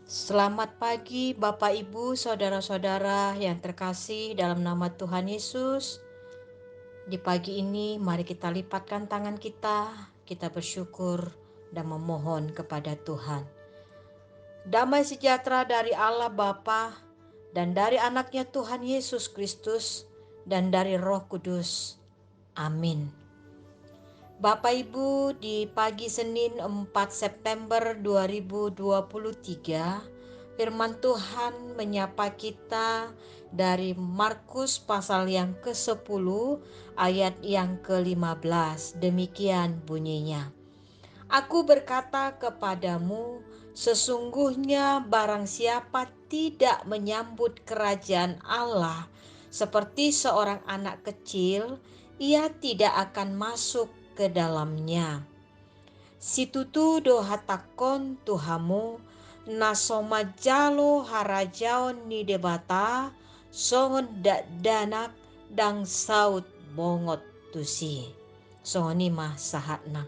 Selamat pagi Bapak Ibu, saudara-saudara yang terkasih dalam nama Tuhan Yesus. Di pagi ini mari kita lipatkan tangan kita bersyukur dan memohon kepada Tuhan. Damai sejahtera dari Allah Bapa dan dari anaknya Tuhan Yesus Kristus dan dari Roh Kudus. Amin. Bapak Ibu, di pagi Senin 4 September 2023, firman Tuhan menyapa kita dari Markus pasal yang ke-10 ayat yang ke-15. Demikian bunyinya. Aku berkata kepadamu, sesungguhnya barang siapa tidak menyambut kerajaan Allah seperti seorang anak kecil, ia tidak akan masuk ke dalamnya. Situtu dohatakon Tuhamu, nasoma jalo harajaon ni debata, songon danak dang saut bongot tusi. Songoni mah sahatna.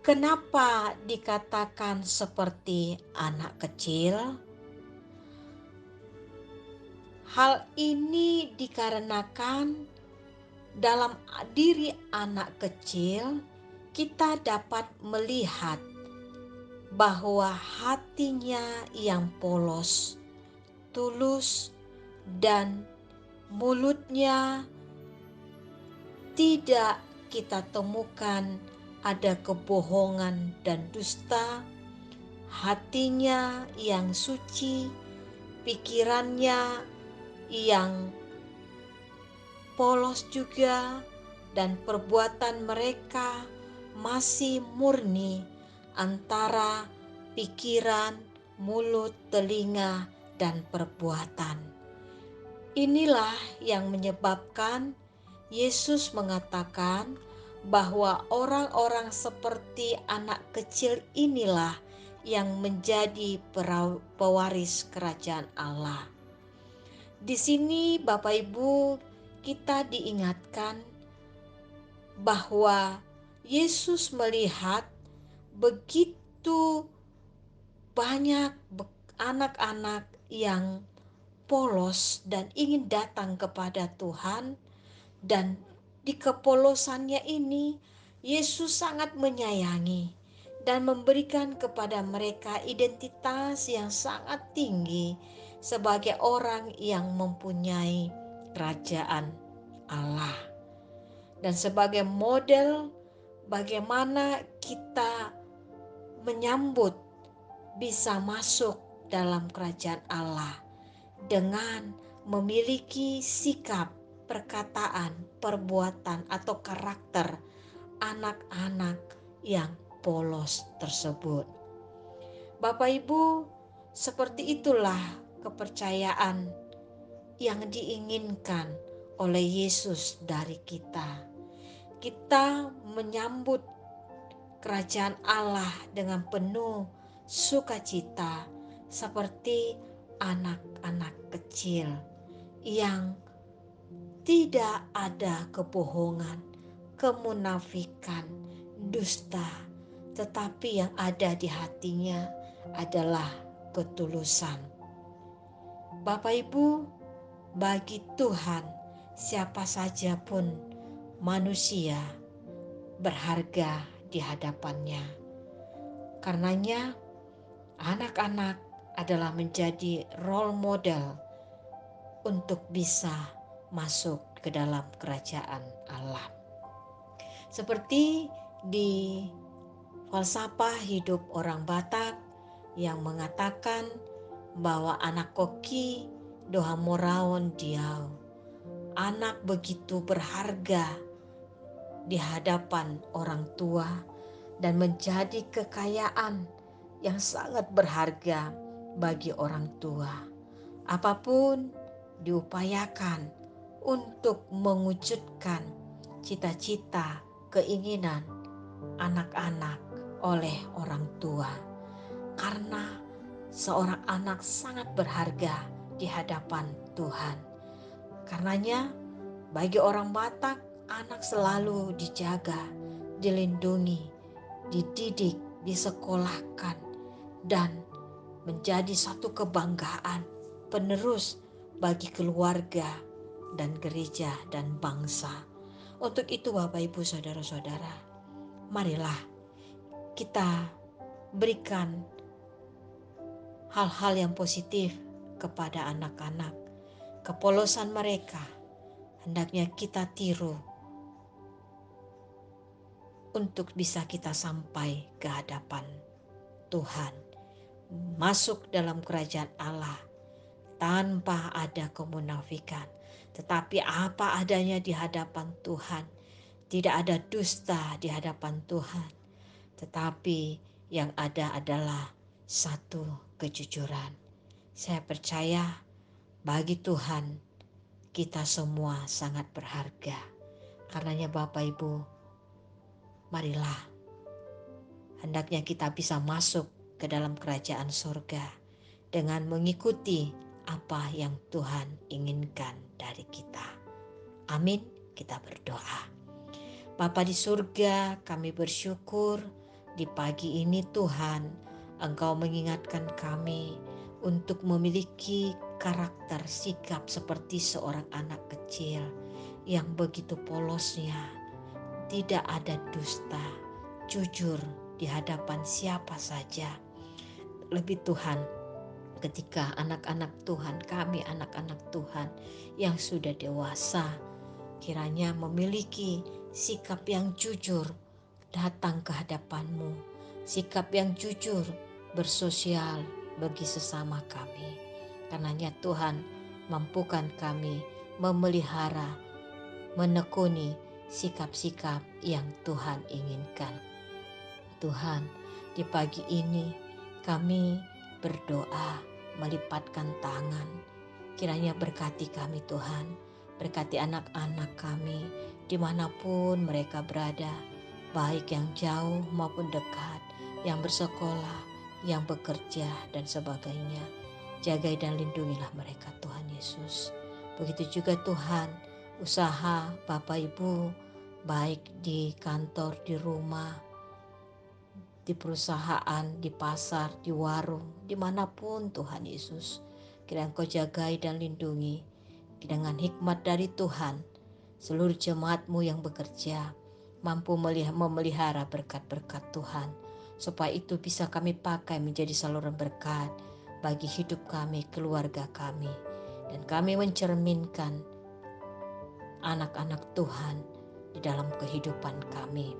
Kenapa dikatakan seperti anak kecil? Hal ini dikarenakan dalam diri anak kecil kita dapat melihat bahwa hatinya yang polos, tulus, dan mulutnya tidak kita temukan ada kebohongan dan dusta. Hatinya yang suci, pikirannya yang polos juga, dan perbuatan mereka masih murni antara pikiran, mulut, telinga, dan perbuatan. Inilah yang menyebabkan Yesus mengatakan bahwa orang-orang seperti anak kecil inilah yang menjadi pewaris kerajaan Allah. Di sini Bapak Ibu, kita diingatkan bahwa Yesus melihat begitu banyak anak-anak yang polos dan ingin datang kepada Tuhan, dan di kepolosannya ini Yesus sangat menyayangi dan memberikan kepada mereka identitas yang sangat tinggi sebagai orang yang mempunyai kerajaan Allah, dan sebagai model bagaimana kita menyambut bisa masuk dalam kerajaan Allah dengan memiliki sikap, perkataan, perbuatan atau karakter anak-anak yang polos tersebut. Bapak Ibu, seperti itulah kepercayaan yang diinginkan oleh Yesus dari kita. Kita menyambut kerajaan Allah dengan penuh sukacita seperti anak-anak kecil yang tidak ada kebohongan, kemunafikan, dusta, tetapi yang ada di hatinya adalah ketulusan. Bapak Ibu, bagi Tuhan siapa saja pun manusia berharga di hadapannya. Karenanya anak-anak adalah menjadi role model untuk bisa masuk ke dalam kerajaan Allah. Seperti di falsafah hidup orang Batak yang mengatakan bahwa anak koki doha moraon diau. Anak begitu berharga di hadapan orang tua dan menjadi kekayaan yang sangat berharga bagi orang tua. Apapun diupayakan untuk mewujudkan cita-cita, keinginan anak-anak oleh orang tua. Karena seorang anak sangat berharga di hadapan Tuhan. Karenanya bagi orang Batak, anak selalu dijaga, dilindungi, dididik, disekolahkan, dan menjadi satu kebanggaan penerus bagi keluarga dan gereja dan bangsa. Untuk itu Bapak Ibu Saudara-saudara, marilah kita berikan hal-hal yang positif kepada anak-anak. Kepolosan mereka hendaknya kita tiru untuk bisa kita sampai ke hadapan Tuhan, masuk dalam kerajaan Allah tanpa ada kemunafikan, tetapi apa adanya di hadapan Tuhan. Tidak ada dusta di hadapan Tuhan, tetapi yang ada adalah satu kejujuran. Saya percaya bagi Tuhan kita semua sangat berharga. Karenanya Bapak Ibu, marilah hendaknya kita bisa masuk ke dalam kerajaan surga dengan mengikuti apa yang Tuhan inginkan dari kita. Amin. Kita berdoa. Bapa di surga, kami bersyukur di pagi ini Tuhan, Engkau mengingatkan kami untuk memiliki karakter sikap seperti seorang anak kecil yang begitu polosnya, tidak ada dusta, jujur di hadapan siapa saja. Lebih Tuhan, ketika anak-anak Tuhan, kami anak-anak Tuhan yang sudah dewasa, kiranya memiliki sikap yang jujur datang ke hadapan-Mu, sikap yang jujur bersosial bagi sesama kami. Karenanya Tuhan, mampukan kami memelihara, menekuni sikap-sikap yang Tuhan inginkan. Tuhan, di pagi ini kami berdoa melipatkan tangan. Kiranya berkati kami Tuhan, berkati anak-anak kami dimanapun mereka berada, baik yang jauh maupun dekat, yang bersekolah, yang bekerja dan sebagainya. Jagai dan lindungilah mereka Tuhan Yesus. Begitu juga Tuhan, usaha Bapak Ibu, baik di kantor, di rumah, di perusahaan, di pasar, di warung, dimanapun Tuhan Yesus. Kiranya Engkau jagai dan lindungi dengan hikmat dari Tuhan. Seluruh jemaat-Mu yang bekerja mampu memelihara berkat-berkat Tuhan, supaya itu bisa kami pakai menjadi saluran berkat bagi hidup kami, keluarga kami, dan kami mencerminkan anak-anak Tuhan di dalam kehidupan kami.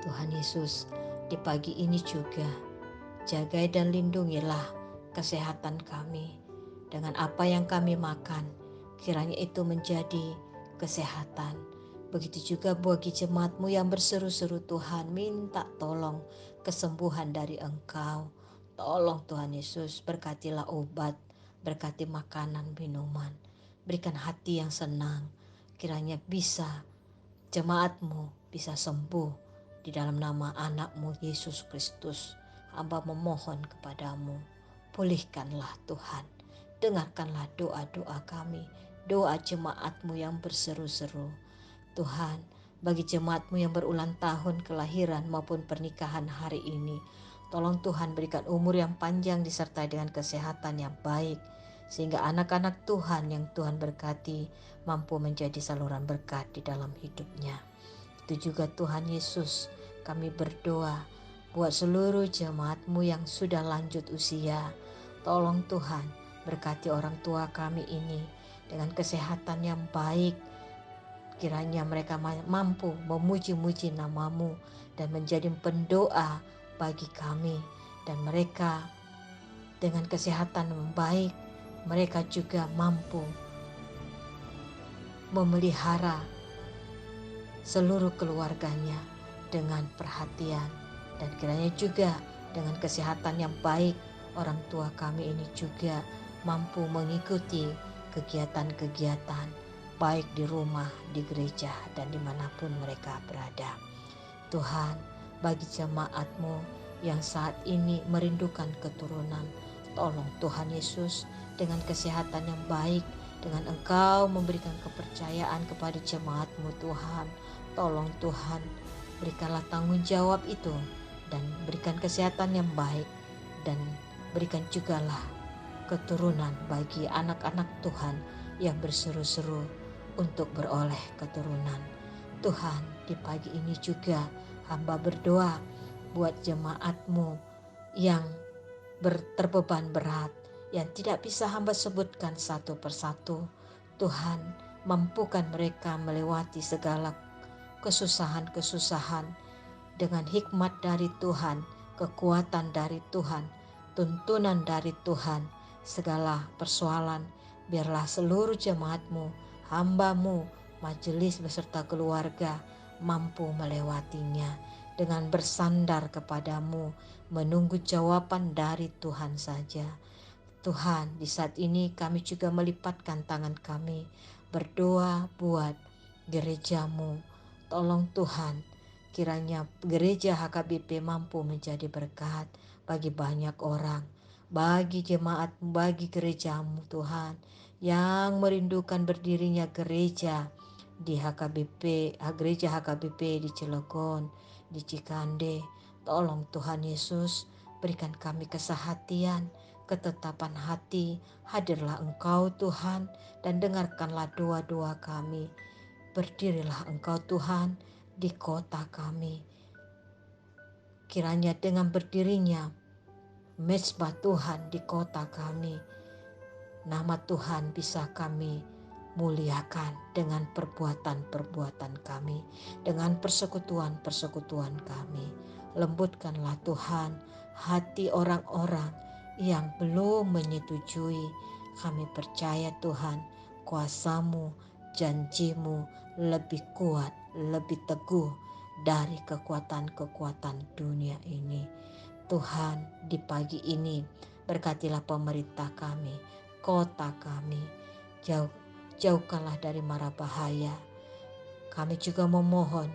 Tuhan Yesus, di pagi ini juga jagai dan lindungilah kesehatan kami. Dengan apa yang kami makan, kiranya itu menjadi kesehatan. Begitu juga bagi jemaat-Mu yang berseru-seru Tuhan, minta tolong kesembuhan dari Engkau. Tolong Tuhan Yesus, berkatilah obat, berkati makanan, minuman. Berikan hati yang senang, kiranya bisa jemaat-Mu bisa sembuh di dalam nama anak-Mu Yesus Kristus. Hamba memohon kepadamu, pulihkanlah Tuhan. Dengarkanlah doa-doa kami, doa jemaat-Mu yang berseru-seru. Tuhan, bagi jemaat-Mu yang berulang tahun kelahiran maupun pernikahan hari ini, tolong Tuhan berikan umur yang panjang disertai dengan kesehatan yang baik, sehingga anak-anak Tuhan yang Tuhan berkati mampu menjadi saluran berkat di dalam hidupnya. Itu juga Tuhan Yesus, kami berdoa buat seluruh jemaat-Mu yang sudah lanjut usia. Tolong Tuhan berkati orang tua kami ini dengan kesehatan yang baik. Kiranya mereka mampu memuji-muji nama-Mu dan menjadi pendoa bagi kami. Dan mereka dengan kesehatan yang baik, mereka juga mampu memelihara seluruh keluarganya dengan perhatian. Dan kiranya juga dengan kesehatan yang baik, orang tua kami ini juga mampu mengikuti kegiatan-kegiatan baik di rumah, di gereja, dan dimanapun mereka berada. Tuhan, bagi jemaat-Mu yang saat ini merindukan keturunan, tolong Tuhan Yesus dengan kesehatan yang baik, dengan Engkau memberikan kepercayaan kepada jemaat-Mu Tuhan. Tolong Tuhan, berikanlah tanggung jawab itu dan berikan kesehatan yang baik dan berikan jugalah keturunan bagi anak-anak Tuhan yang berseru-seru untuk beroleh keturunan. Tuhan, di pagi ini juga hamba berdoa buat jemaat-Mu yang terbeban berat, yang tidak bisa hamba sebutkan satu persatu. Tuhan, mampukan mereka melewati segala kesusahan-kesusahan dengan hikmat dari Tuhan, kekuatan dari Tuhan, tuntunan dari Tuhan. Segala persoalan, biarlah seluruh jemaat-Mu, hamba-Mu, majelis beserta keluarga mampu melewatinya dengan bersandar kepadamu, menunggu jawaban dari Tuhan saja. Tuhan, di saat ini kami juga melipatkan tangan kami berdoa buat gereja-Mu. Tolong Tuhan, kiranya gereja HKBP mampu menjadi berkat bagi banyak orang, bagi jemaat, bagi gereja-Mu Tuhan, yang merindukan berdirinya gereja di gereja HKBP di Cilegon, di Cikande. Tolong Tuhan Yesus, berikan kami kesehatian, ketetapan hati. Hadirlah Engkau Tuhan, dan dengarkanlah doa-doa kami. Berdirilah Engkau Tuhan di kota kami. Kiranya dengan berdirinya mezbah Tuhan di kota kami, nama Tuhan bisa kami muliakan dengan perbuatan-perbuatan kami, dengan persekutuan-persekutuan kami. Lembutkanlah Tuhan hati orang-orang yang belum menyetujui. Kami percaya Tuhan, kuasa-Mu, janji-Mu lebih kuat, lebih teguh dari kekuatan-kekuatan dunia ini. Tuhan, di pagi ini berkatilah pemerintah kami, kota kami, jauhkanlah dari mara bahaya. Kami juga memohon,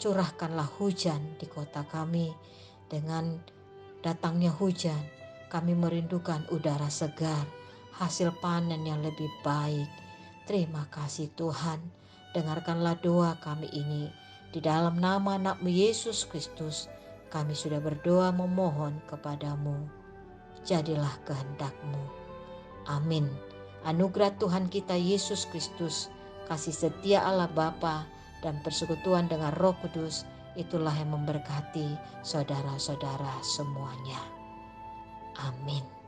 curahkanlah hujan di kota kami. Dengan datangnya hujan, kami merindukan udara segar, hasil panen yang lebih baik. Terima kasih Tuhan, dengarkanlah doa kami ini. Di dalam nama anak-Mu Yesus Kristus, kami sudah berdoa memohon kepadamu. Jadilah kehendak-Mu. Amin. Anugerah Tuhan kita Yesus Kristus, kasih setia Allah Bapa, dan persekutuan dengan Roh Kudus, itulah yang memberkati saudara-saudara semuanya. Amin.